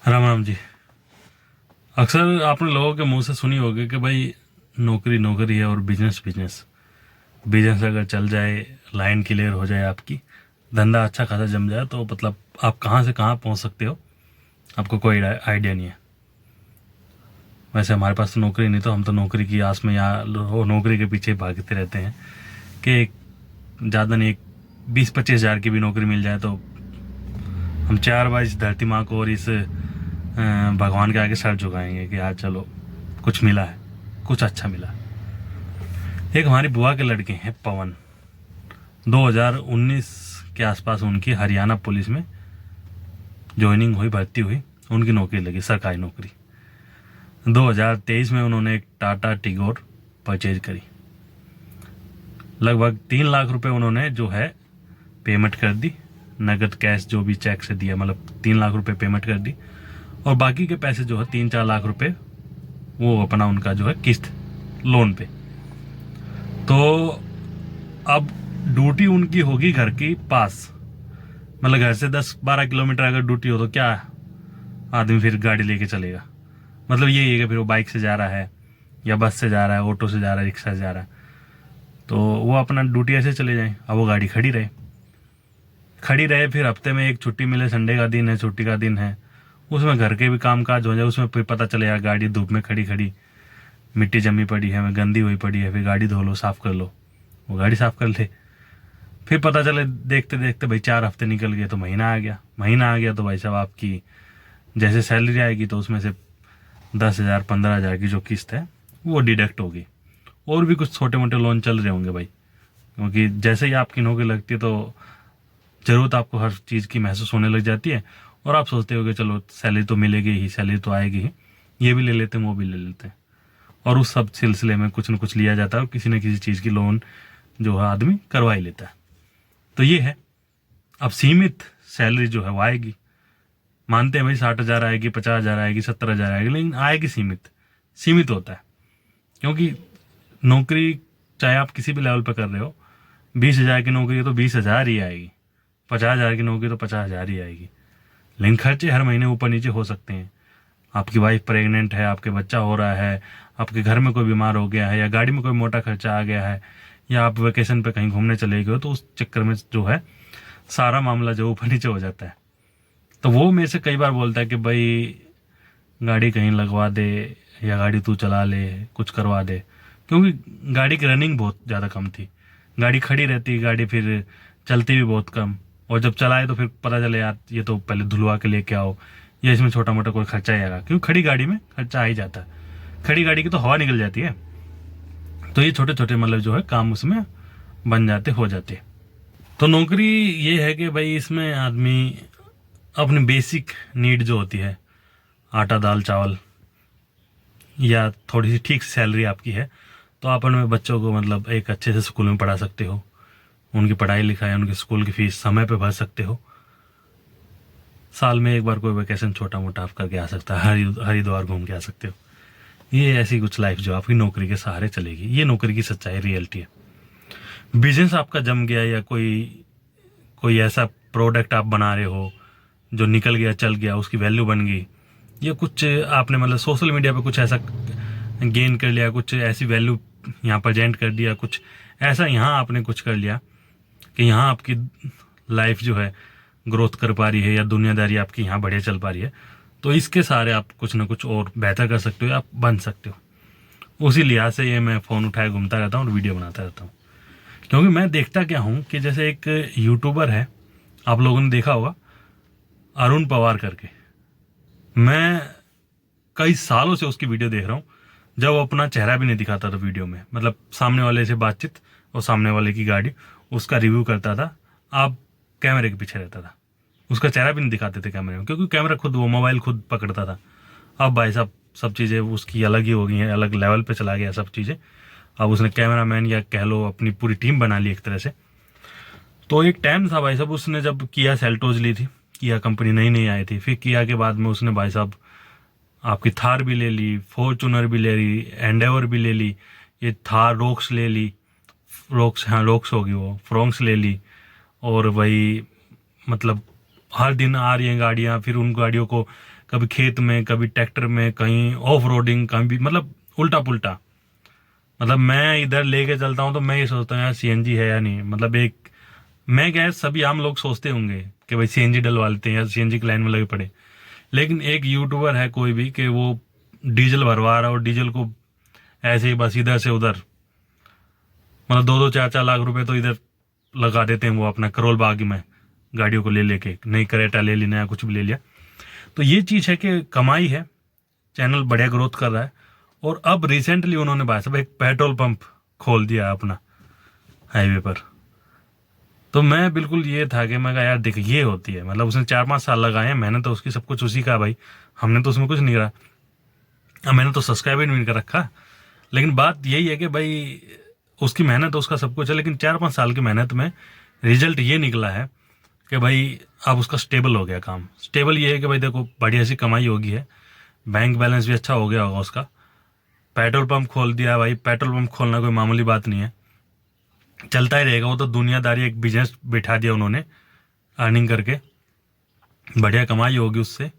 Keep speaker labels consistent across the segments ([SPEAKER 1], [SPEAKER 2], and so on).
[SPEAKER 1] राम राम जी। अक्सर आपने लोगों के मुंह से सुनी होगी कि भाई नौकरी नौकरी है और बिजनेस बिजनेस। बिजनेस अगर चल जाए, लाइन क्लियर हो जाए, आपकी धंधा अच्छा खासा जम जाए तो मतलब आप कहाँ से कहाँ पहुंच सकते हो, आपको कोई आइडिया नहीं है। वैसे हमारे पास तो नौकरी नहीं, तो हम तो नौकरी की आस में यहाँ नौकरी के पीछे भागते रहते हैं कि ज़्यादा नहीं, एक 20-25 हज़ार की भी नौकरी मिल जाए तो हम 4 बार इस धरती माँ को और इस भगवान के आगे सर झुकाएंगे कि यार चलो कुछ मिला है, कुछ अच्छा मिला। एक हमारी बुआ के लड़के हैं पवन, 2019 के आसपास उनकी हरियाणा पुलिस में ज्वाइनिंग हुई, भर्ती हुई, उनकी नौकरी लगी, सरकारी नौकरी। 2023 में उन्होंने एक टाटा टिगोर परचेज करी। लगभग 3 लाख रुपए उन्होंने जो है पेमेंट कर दी, नगद कैश जो भी चेक से दिया, मतलब 3 लाख रुपए पेमेंट कर दी, और बाकी के पैसे जो है 3-4 लाख रुपए वो अपना उनका जो है किस्त लोन पे। तो अब ड्यूटी उनकी होगी घर की पास, मतलब घर से 10-12 किलोमीटर अगर ड्यूटी हो तो क्या आदमी फिर गाड़ी लेके चलेगा। मतलब ये है कि फिर वो बाइक से जा रहा है या बस से जा रहा है, ऑटो से जा रहा है, रिक्शा से जा रहा है, तो वो अपना ड्यूटी ऐसे चले जाए। अब वो गाड़ी खड़ी रहे, फिर हफ्ते में एक छुट्टी मिले, संडे का दिन है, छुट्टी का दिन है, उसमें घर के भी काम काज हो जाए, उसमें फिर पता चले यार गाड़ी धूप में खड़ी खड़ी मिट्टी जमी पड़ी है, गंदी हुई पड़ी है, फिर गाड़ी धो लो, साफ कर लो, वो गाड़ी साफ कर ले। फिर पता चले देखते देखते भाई 4 हफ्ते निकल गए, तो महीना आ गया तो भाई साहब आपकी जैसे सैलरी आएगी तो उसमें से 10,000 15,000 की जो किस्त है वो डिडक्ट होगी। और भी कुछ छोटे मोटे लोन चल रहे होंगे भाई, क्योंकि जैसे ही आपकी नौकरी लगती है तो ज़रूरत आपको हर चीज़ की महसूस होने लग जाती है, और आप सोचते हो कि चलो सैलरी तो मिलेगी ही, सैलरी तो आएगी ही, ये भी ले लेते हैं, वो भी ले लेते हैं, और उस सब सिलसिले में कुछ न कुछ लिया जाता है और किसी न किसी चीज़ की लोन जो है आदमी करवा ही लेता है। तो ये है, अब सीमित सैलरी जो है वो आएगी, मानते हैं भाई 60,000 आएगी, 50,000 आएगी, 70,000 आएगी, लेकिन आएगी सीमित होता है। क्योंकि नौकरी चाहे आप किसी भी लेवल पर कर रहे हो, 20,000 की नौकरी है तो 20,000 ही आएगी, 50,000 की नौकरी तो 50,000 ही आएगी। लेकिन खर्चे हर महीने ऊपर नीचे हो सकते हैं। आपकी वाइफ प्रेग्नेंट है, आपके बच्चा हो रहा है, आपके घर में कोई बीमार हो गया है, या गाड़ी में कोई मोटा खर्चा आ गया है, या आप वेकेशन पे कहीं घूमने चले गए हो, तो उस चक्कर में जो है सारा मामला जो ऊपर नीचे हो जाता है। तो वो मेरे से कई बार बोलता है कि भाई गाड़ी कहीं लगवा दे, या गाड़ी तू चला ले, कुछ करवा दे, क्योंकि गाड़ी की रनिंग बहुत ज़्यादा कम थी, गाड़ी खड़ी रहती, गाड़ी फिर चलती भी बहुत कम, और जब चलाए तो फिर पता चले यार ये तो पहले धुलवा के लेके आओ, या इसमें छोटा मोटा कोई खर्चा आएगा, क्योंकि खड़ी गाड़ी में खर्चा आ ही जाता है, खड़ी गाड़ी की तो हवा निकल जाती है। तो ये छोटे छोटे मतलब जो है काम उसमें बन जाते हो जाते। तो नौकरी ये है कि भाई इसमें आदमी अपनी बेसिक नीड जो होती है, आटा दाल चावल, या थोड़ी सी ठीक सैलरी आपकी है, तो आप अपने बच्चों को मतलब एक अच्छे से स्कूल में पढ़ा सकते हो, उनकी पढ़ाई लिखाई, उनकी स्कूल की फीस समय पे भर सकते हो, साल में एक बार कोई वेकेशन छोटा मोटा आप करके आ सकता है, हरिद्वार घूम के आ सकते हो। ये ऐसी कुछ लाइफ जो आपकी नौकरी के सहारे चलेगी, ये नौकरी की सच्चाई रियलिटी है। बिजनेस आपका जम गया, या कोई कोई ऐसा प्रोडक्ट आप बना रहे हो जो निकल गया, चल गया, उसकी वैल्यू बन गई, या कुछ आपने मतलब सोशल मीडिया पे कुछ ऐसा गेन कर लिया, कुछ ऐसी वैल्यू यहाँ प्रेजेंट कर दिया, कुछ ऐसा यहाँ आपने कुछ कर लिया कि यहाँ आपकी लाइफ जो है ग्रोथ कर पा रही है, या दुनियादारी आपकी यहाँ बढ़िया चल पा रही है, तो इसके सहारे आप कुछ ना कुछ और बेहतर कर सकते हो, या आप बन सकते हो। उसी लिहाज से ये मैं फ़ोन उठाए घूमता रहता हूँ और वीडियो बनाता रहता हूँ, क्योंकि मैं देखता क्या हूँ कि जैसे एक यूट्यूबर है, आप लोगों ने देखा होगा, अरुण पवार करके, मैं कई सालों से उसकी वीडियो देख रहा हूँ, जब वो अपना चेहरा भी नहीं दिखाता था वीडियो में, मतलब सामने वाले से बातचीत और सामने वाले की गाड़ी, उसका रिव्यू करता था, आप कैमरे के पीछे रहता था, उसका चेहरा भी नहीं दिखाते थे कैमरे में, क्योंकि कैमरा खुद, वो मोबाइल खुद पकड़ता था। अब भाई साहब सब चीज़ें उसकी अलग ही हो गई हैं, अलग लेवल पे चला गया सब चीज़ें। अब उसने कैमरामैन या कह लो अपनी पूरी टीम बना ली एक तरह से। तो एक टाइम था भाई साहब, उसने जब किया सेल्टोज ली थी, किया कंपनी नई नई आई थी, फिर किया के बाद में उसने भाई साहब आपकी थार भी ले ली, फॉर्चूनर भी ले ली, एंडेवर भी ले ली, ये थार रोक्स ले ली, रोक्स, हाँ रोक्स होगी वो, फ्रोंक्स ले ली, और वही मतलब हर दिन आ रही हैं गाड़ियाँ, फिर उन गाड़ियों को कभी खेत में, कभी ट्रैक्टर में, कहीं ऑफ रोडिंग, कभी मतलब उल्टा पुल्टा। मतलब मैं इधर लेके चलता हूँ तो मैं ये सोचता हूँ यार सीएनजी है या नहीं। मतलब एक, मैं क्या है, सभी आम लोग सोचते होंगे कि भाई सीएनजी डलवा लेते हैं या सीएनजी की लाइन में लगे पड़े, लेकिन एक यूट्यूबर है कोई भी कि वो डीजल भरवा रहा है और डीजल को ऐसे ही बस इधर से उधर, मतलब 2-4 लाख रुपए तो इधर लगा देते हैं वो अपना करोल बाग में गाड़ियों को ले लेके, नई करेटा ले ली, नया कुछ भी ले लिया। तो ये चीज़ है कि कमाई है, चैनल बढ़िया ग्रोथ कर रहा है। और अब रिसेंटली उन्होंने भाई साहब एक पेट्रोल पंप खोल दिया अपना हाईवे पर। तो मैं बिल्कुल ये था कि मैं कहा यार देख ये होती है, मतलब उसने 4-5 साल लगाए हैं, मैंने तो उसकी सब कुछ उसी का भाई, हमने तो उसमें कुछ नहीं करा, मैंने तो सब्सक्राइब ही नहीं कर रखा। लेकिन बात यही है कि भाई उसकी मेहनत, उसका सब कुछ है, लेकिन 4-5 साल की मेहनत में रिजल्ट ये निकला है कि भाई अब उसका स्टेबल हो गया काम। स्टेबल ये है कि भाई देखो बढ़िया सी कमाई होगी है, बैंक बैलेंस भी अच्छा हो गया होगा उसका, पेट्रोल पंप खोल दिया भाई। पेट्रोल पंप खोलना कोई मामूली बात नहीं है, चलता ही रहेगा वो तो, दुनियादारी एक बिजनेस बिठा दिया उन्होंने अर्निंग करके, बढ़िया कमाई होगी उससे,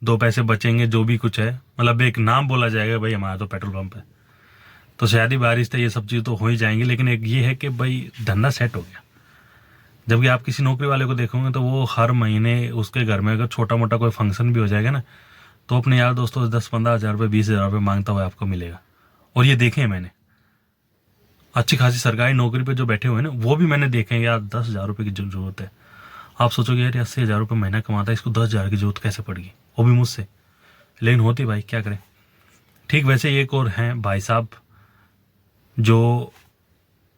[SPEAKER 1] 2 पैसे बचेंगे, जो भी कुछ है, मतलब एक नाम बोला जाएगा भाई हमारा तो पेट्रोल पंप है। तो शादी बारिश तो ये सब चीज़ तो हो ही जाएंगी, लेकिन एक ये है कि भाई धंधा सेट हो गया। जबकि आप किसी नौकरी वाले को देखोगे तो वो हर महीने उसके घर में अगर छोटा मोटा कोई फंक्शन भी हो जाएगा ना, तो अपने यार दोस्तों 10-15 हज़ार रुपये, 20 हज़ार रुपये मांगता हुआ आपको मिलेगा। और ये देखे हैं मैंने, अच्छी खासी सरकारी नौकरी पे जो बैठे हुए हैं ना, वो भी मैंने देखे हैं यार 10 हज़ार रुपये की जो जरूरत है। आप सोचोगे यार 80 हज़ार रुपये महीना कमाता है, इसको 10 हज़ार की जरूरत कैसे पड़ेगी, वो भी मुझसे, लेकिन होती भाई, क्या करें। ठीक वैसे ही एक और हैं भाई साहब जो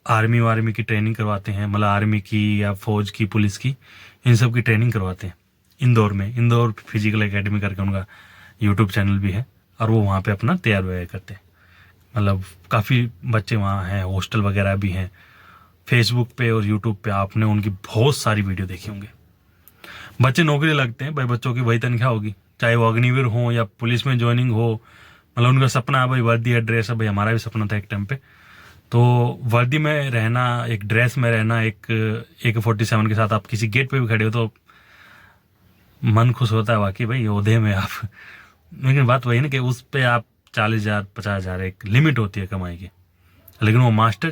[SPEAKER 1] आर्मी वार्मी की ट्रेनिंग करवाते हैं, मतलब आर्मी की या फौज की, पुलिस की, इन सब की ट्रेनिंग करवाते हैं इंदौर में। इंदौर फिजिकल एकेडमी करके उनका यूट्यूब चैनल भी है, और वो वहाँ पे अपना तैयार वगैरह करते हैं। मतलब काफ़ी बच्चे वहाँ हैं, हॉस्टल वगैरह भी हैं। फेसबुक पे और यूट्यूब पे आपने उनकी बहुत सारी वीडियो देखी होंगी। बच्चे नौकरी लगते हैं भाई, बच्चों की वही तनख्वाह होगी, चाहे वो अग्निवीर हो या पुलिस में ज्वाइनिंग हो। मतलब उनका सपना है भाई वर्दी या ड्रेस है, भाई हमारा भी सपना था एक टाइम पे, तो वर्दी में रहना, एक ड्रेस में रहना, एक AK-47 के साथ आप किसी गेट पे भी खड़े हो तो मन खुश होता है वाकई भाई, ओहदे में आप। लेकिन बात वही ना कि उस पे आप 40,000 50,000 एक लिमिट होती है कमाई की। लेकिन वो मास्टर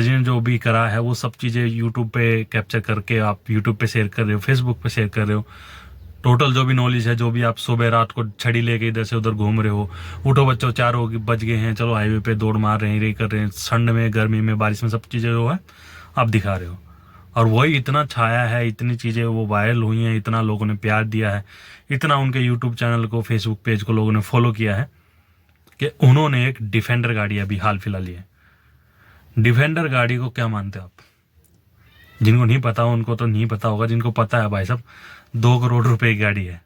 [SPEAKER 1] जी ने जो भी करा है वो सब चीज़ें यूट्यूब पे कैप्चर करके आप यूट्यूब पे शेयर कर रहे हो, फेसबुक पे शेयर कर रहे हो। टोटल जो भी नॉलेज है, जो भी आप सुबह रात को छड़ी लेके इधर से उधर घूम रहे हो, उठो बच्चों 4 बज गए हैं, चलो हाईवे पे दौड़ मार रहे हैं, ये कर रहे हैं, ठंड में, गर्मी में, बारिश में, सब चीज़ें जो है आप दिखा रहे हो। और वही इतना छाया है, इतनी चीज़ें वो वायरल हुई हैं, इतना लोगों ने प्यार दिया है, इतना उनके यूट्यूब चैनल को, फेसबुक पेज को लोगों ने फॉलो किया है कि उन्होंने एक डिफेंडर गाड़ी अभी हाल फिलहाल ली है। डिफेंडर गाड़ी को क्या मानते हो आप? जिनको नहीं पता उनको तो नहीं पता होगा, जिनको पता है भाई साहब 2 करोड़ रुपए की गाड़ी है।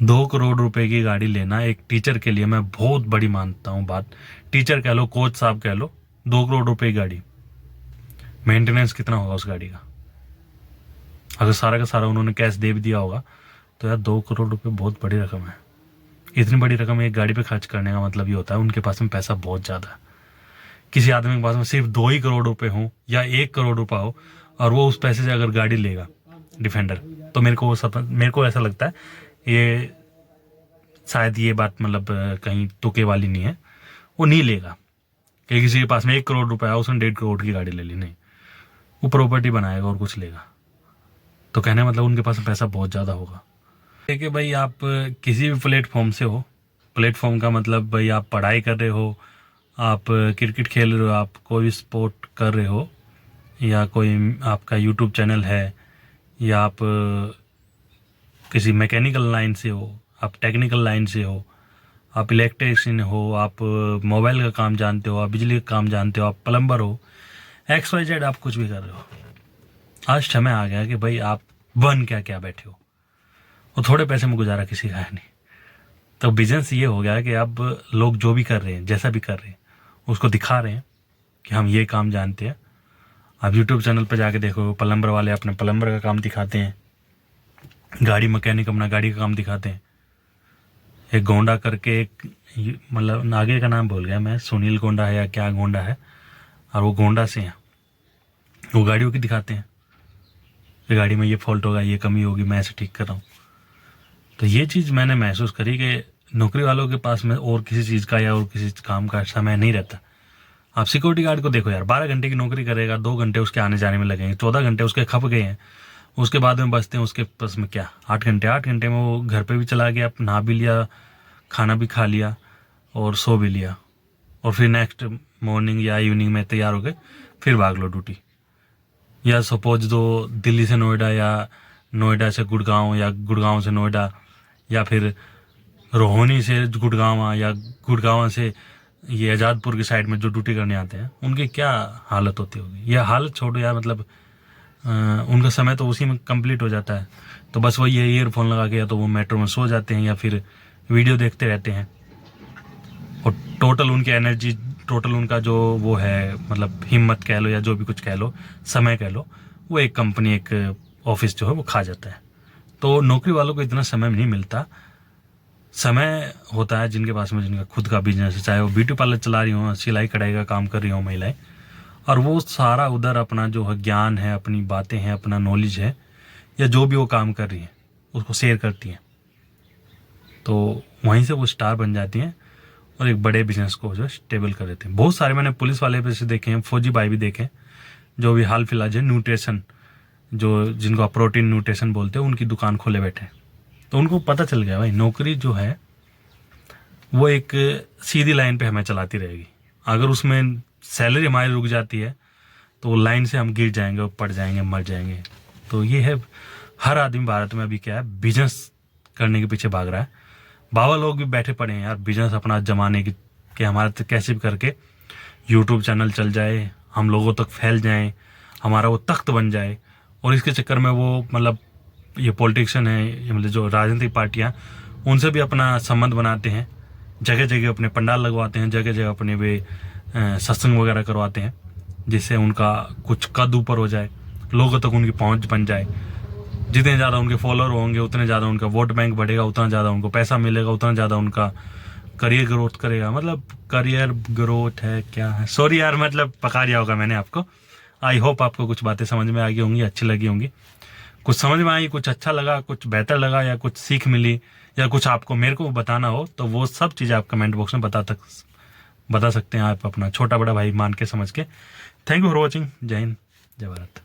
[SPEAKER 1] 2 करोड़ रुपए की गाड़ी लेना एक टीचर के लिए मैं बहुत बड़ी मानता हूँ बात। टीचर कह लो, कोच साहब कह लो, 2 करोड़ रुपए की गाड़ी, मेंटेनेंस कितना होगा उस गाड़ी का? अगर सारा का सारा उन्होंने कैश दे भी दिया होगा तो यार 2 करोड़ रुपए बहुत बड़ी रकम है। इतनी बड़ी रकम एक गाड़ी पे खर्च करने का मतलब ये होता है उनके पास में पैसा बहुत ज़्यादा है। किसी आदमी के पास में सिर्फ 2 ही करोड़ रुपए हो या 1 करोड़ रुपया हो और वो उस पैसे से अगर गाड़ी लेगा डिफेंडर, तो मेरे को ऐसा लगता है ये शायद ये बात मतलब कहीं तुके वाली नहीं है, वो नहीं लेगा कि किसी के पास में 1 करोड़ रुपया उसने 1.5 करोड़ की गाड़ी ले ली, नहीं, वो प्रॉपर्टी बनाएगा और कुछ लेगा। तो कहने मतलब उनके पास पैसा बहुत ज़्यादा होगा। कि भाई आप किसी भी प्लेटफॉर्म से हो, प्लेटफॉर्म का मतलब भाई आप पढ़ाई कर रहे हो, आप क्रिकेट खेल रहे हो, आप कोई स्पोर्ट कर रहे हो, या कोई आपका यूट्यूब चैनल है, या आप किसी मैकेनिकल लाइन से हो, आप टेक्निकल लाइन से हो, आप इलेक्ट्रिशियन हो, आप मोबाइल का काम जानते हो, आप बिजली का काम जानते हो, आप प्लम्बर हो, XYZ आप कुछ भी कर रहे हो, आज समय आ गया कि भाई आप बन क्या बैठे हो, और थोड़े पैसे में गुजारा किसी का है नहीं। तो बिजनेस ये हो गया कि अब लोग जो भी कर रहे हैं, जैसा भी कर रहे हैं, उसको दिखा रहे हैं कि हम ये काम जानते हैं। आप यूट्यूब चैनल पर जाके देखो, प्लम्बर वाले अपने प्लम्बर का काम दिखाते हैं, गाड़ी मैकेनिक अपना गाड़ी का काम दिखाते हैं। एक गोंडा करके एक, मतलब आगे का नाम भूल गया मैं, सुनील गोंडा है या क्या गोंडा है, और वो गोंडा से हैं, वो गाड़ियों की दिखाते हैं कि गाड़ी में ये फॉल्ट होगा, ये कमी होगी, मैं ऐसे ठीक कर रहा हूँ। तो ये चीज़ मैंने महसूस करी कि नौकरी वालों के पास में और किसी चीज़ का या और किसी काम का समय नहीं रहता। आप सिक्योरिटी गार्ड को देखो यार, 12 घंटे की नौकरी करेगा, 2 घंटे उसके आने जाने में लगेंगे, 14 घंटे उसके खप गए हैं। उसके बाद में बचते हैं उसके पास में क्या, 8 घंटे में वो घर पे भी चला गया, नहा भी लिया, खाना भी खा लिया और सो भी लिया, और फिर नेक्स्ट मॉर्निंग या इवनिंग में तैयार हो गए, फिर भाग लो ड्यूटी। या सपोज दो दिल्ली से नोएडा या नोएडा से गुड़गांव या गुड़गांव से नोएडा या फिर रोहिणी से गुड़गांव या गुड़गांव से ये आज़ादपुर की साइड में जो ड्यूटी करने आते हैं, उनकी क्या हालत होती होगी। यह हालत छोड़ो यार, मतलब उनका समय तो उसी में कंप्लीट हो जाता है। तो बस वही है, ईयरफोन लगा के या तो वो मेट्रो में सो जाते हैं या फिर वीडियो देखते रहते हैं, और टोटल उनकी एनर्जी, टोटल उनका जो वो है, मतलब हिम्मत कह लो या जो भी कुछ कह लो, समय कह लो, वो एक कंपनी, एक ऑफिस जो है वो खा जाता है। तो नौकरी वालों को इतना समय नहीं मिलता। समय होता है जिनके पास में, जिनका खुद का बिजनेस है, चाहे वो ब्यूटी पार्लर चला रही हो, सिलाई कढ़ाई का काम कर रही हो महिलाएं, और वो सारा उधर अपना जो है ज्ञान है, अपनी बातें हैं, अपना नॉलेज है, या जो भी वो काम कर रही है उसको शेयर करती हैं। तो वहीं से वो स्टार बन जाती हैं और एक बड़े बिजनेस को जो है स्टेबल कर देते हैं। बहुत सारे मैंने पुलिस वाले पे से देखे हैं, फौजी भाई भी देखे हैं, जो भी हाल फिलहाल जो न्यूट्रिशन, जो जिनको आप प्रोटीन न्यूट्रिशन बोलते हैं, उनकी दुकान खोले बैठे हैं। तो उनको पता चल गया भाई, नौकरी जो है वो एक सीधी लाइन पे हमें चलाती रहेगी। अगर उसमें सैलरी हमारी रुक जाती है तो वो लाइन से हम गिर जाएंगे, पड़ जाएंगे, मर जाएंगे। तो ये है, हर आदमी भारत में अभी क्या है, बिजनेस करने के पीछे भाग रहा है। बाबा लोग भी बैठे पड़े हैं यार, बिजनेस अपना जमाने की, कि हमारे तक कैसे भी करके यूट्यूब चैनल चल जाए, हम लोगों तक फैल जाए, हमारा वो तख्त बन जाए। और इसके चक्कर में वो, मतलब ये पॉलिटिशियन है, ये मतलब जो राजनीतिक पार्टियां, उनसे भी अपना संबंध बनाते हैं, जगह जगह अपने पंडाल लगवाते हैं, जगह जगह अपने वे सत्संग वगैरह करवाते हैं, जिससे उनका कुछ कद ऊपर हो जाए, लोगों तक उनकी पहुंच बन जाए। जितने ज़्यादा उनके फॉलोअर होंगे उतने ज़्यादा उनका वोट बैंक बढ़ेगा, उतना ज़्यादा उनको पैसा मिलेगा, उतना ज़्यादा उनका करियर ग्रोथ करेगा। मतलब करियर ग्रोथ है क्या है, सॉरी यार, मतलब पका दिया होगा मैंने आपको। आई होप आपको कुछ बातें समझ में आ गई होंगी, अच्छी लगी होंगी, कुछ समझ में आई, कुछ अच्छा लगा, कुछ बेहतर लगा, या कुछ सीख मिली, या कुछ आपको मेरे को बताना हो, तो वो सब चीज़ें आप कमेंट बॉक्स में बता सकते हैं, आप अपना छोटा बड़ा भाई मान के, समझ के। Thank you for watching. जय हिंद, जय भारत।